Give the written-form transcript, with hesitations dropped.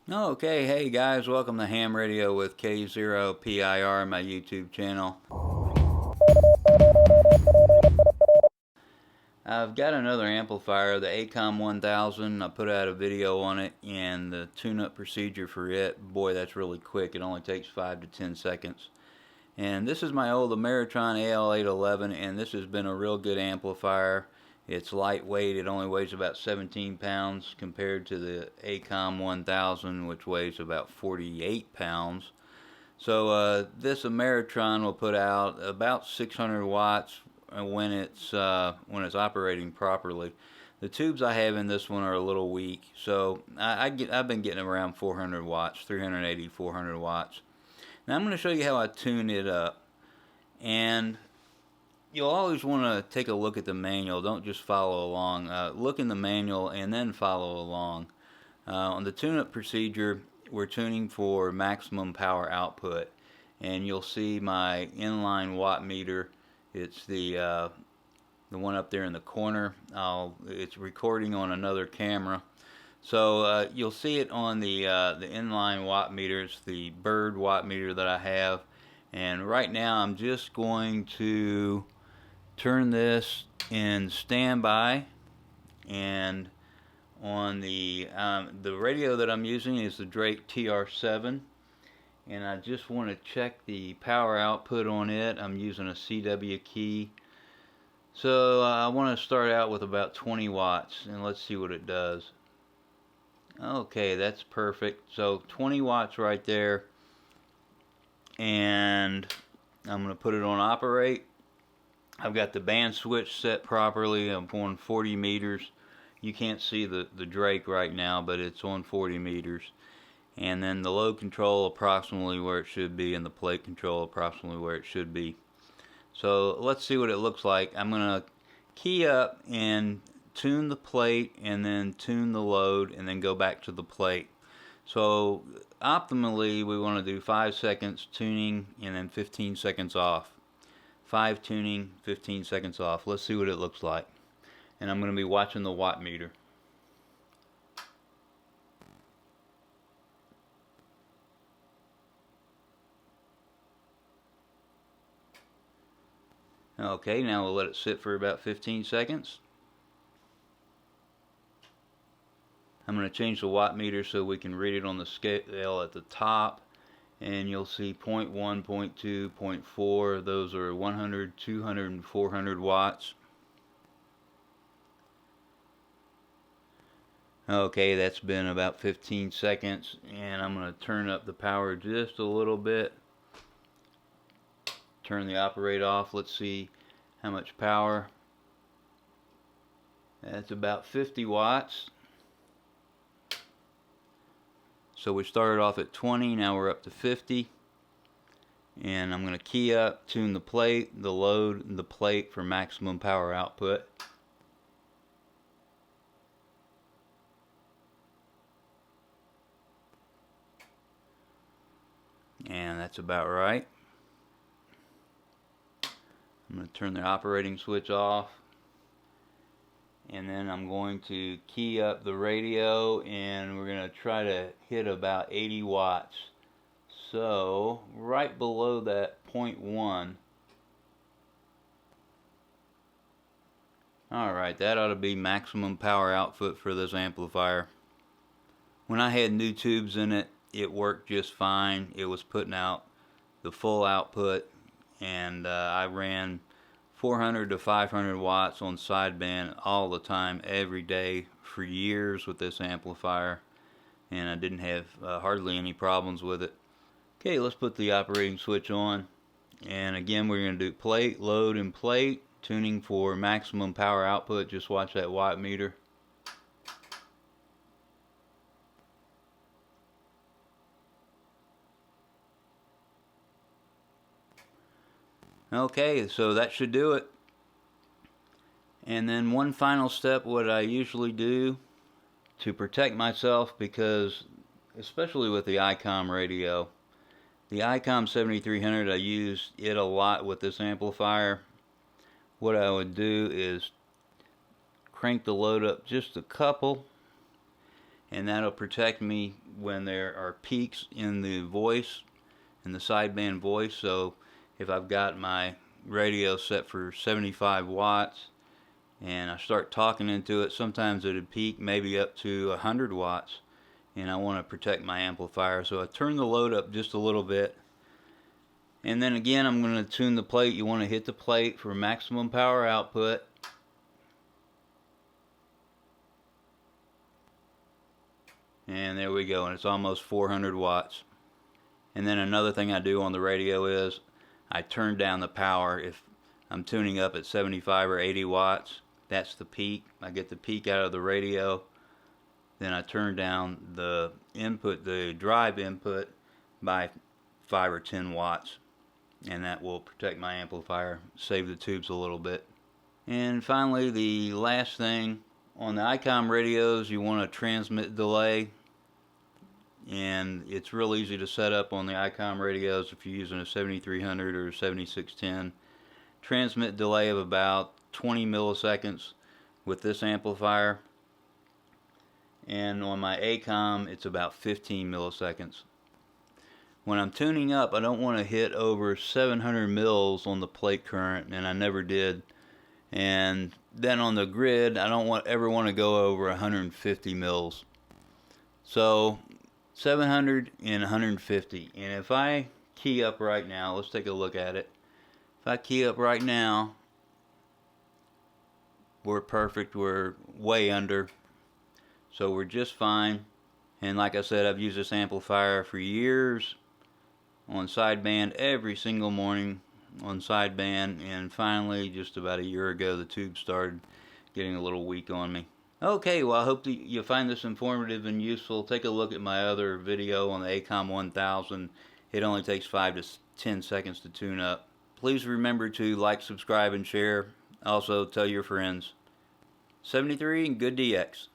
Okay, hey guys, welcome to Ham Radio with K0PIR, my YouTube channel. I've got another amplifier, the Icom 1000. I put out a video on it and the tune-up procedure for it. Boy, that's really quick. It only takes 5 to 10 seconds. And this is my old Ameritron AL-811, and this has been a real good amplifier. It's lightweight. It only weighs about 17 pounds compared to the Icom 1000, which weighs about 48 pounds. So this Ameritron will put out about 600 watts when it's operating properly. The tubes I have in this one are a little weak, so I've been getting around 400 watts, 380, 400 watts. Now I'm going to show you how I tune it up, and you'll always want to take a look at the manual. Don't just follow along. Look in the manual and then follow along. On the tune-up procedure, we're tuning for maximum power output, and you'll see my inline watt meter. It's the one up there in the corner. It's recording on another camera, so you'll see it on the inline watt meter. It's the Bird watt meter that I have, and right now I'm just going to turn this in standby, and on the radio that I'm using is the Drake TR-7, and I just want to check the power output on it. I'm using a CW key, so I want to start out with about 20 watts, and let's see what it does. Okay, that's perfect. So 20 watts right there, and I'm going to put it on operate. I've got the band switch set properly. I'm on 40 meters. You can't see the Drake right now, but it's on 40 meters. And then the load control approximately where it should be, and the plate control approximately where it should be. So let's see what it looks like. I'm going to key up and tune the plate, and then tune the load, and then go back to the plate. So optimally we want to do 5 seconds tuning and then 15 seconds off. 5 tuning, 15 seconds off. Let's see what it looks like. And I'm going to be watching the watt meter. Okay, now we'll let it sit for about 15 seconds. I'm going to change the watt meter so we can read it on the scale at the top, and you'll see 0.1, 0.2, 0.4. Those are 100, 200, and 400 watts. Okay, that's been about 15 seconds, and I'm going to turn up the power just a little bit. Turn the operate off. Let's see how much power. That's about 50 watts. So we started off at 20, now we're up to 50. And I'm going to key up, tune the plate, the load, and the plate for maximum power output. And that's about right. I'm going to turn the operating switch off, and then I'm going to key up the radio, and we're going to try to hit about 80 watts. So right below that 0.1. Alright, that ought to be maximum power output for this amplifier. When I had new tubes in it, it worked just fine. It was putting out the full output, and I ran 400 to 500 watts on sideband all the time, every day, for years with this amplifier, and I didn't have hardly any problems with it. Okay, let's put the operating switch on, and again we're going to do plate, load, and plate, tuning for maximum power output. Just watch that watt meter. Okay, so that should do it. And then one final step, what I usually do to protect myself, because especially with the Icom radio, the Icom 7300, I use it a lot with this amplifier. What I would do is crank the load up just a couple, and that'll protect me when there are peaks in the voice, in the sideband voice. So if I've got my radio set for 75 watts and I start talking into it, sometimes it'll peak maybe up to 100 watts, and I want to protect my amplifier, so I turn the load up just a little bit. And then again, I'm going to tune the plate. You want to hit the plate for maximum power output. And there we go, and it's almost 400 watts. And then another thing I do on the radio is I turn down the power. If I'm tuning up at 75 or 80 watts, that's the peak. I get the peak out of the radio. Then I turn down the input, the drive input, by 5 or 10 watts. And that will protect my amplifier, save the tubes a little bit. And finally, the last thing, on the Icom radios, you want a transmit delay. And it's real easy to set up on the Icom radios if you're using a 7300 or 7610. Transmit delay of about 20 milliseconds with this amplifier. And on my Acom, it's about 15 milliseconds. When I'm tuning up, I don't want to hit over 700 mils on the plate current, and I never did. And then on the grid, I don't ever want to go over 150 mils. So 700 and 150. And if I key up right now, let's take a look at it. If I key up right now, we're perfect. We're way under. So we're just fine. And like I said, I've used this amplifier for years on sideband, every single morning on sideband, and finally just about a year ago the tube started getting a little weak on me. Okay, well, I hope that you find this informative and useful. Take a look at my other video on the Acom 1000. It only takes 5 to 10 seconds to tune up. Please remember to like, subscribe, and share. Also, tell your friends. 73 and good DX.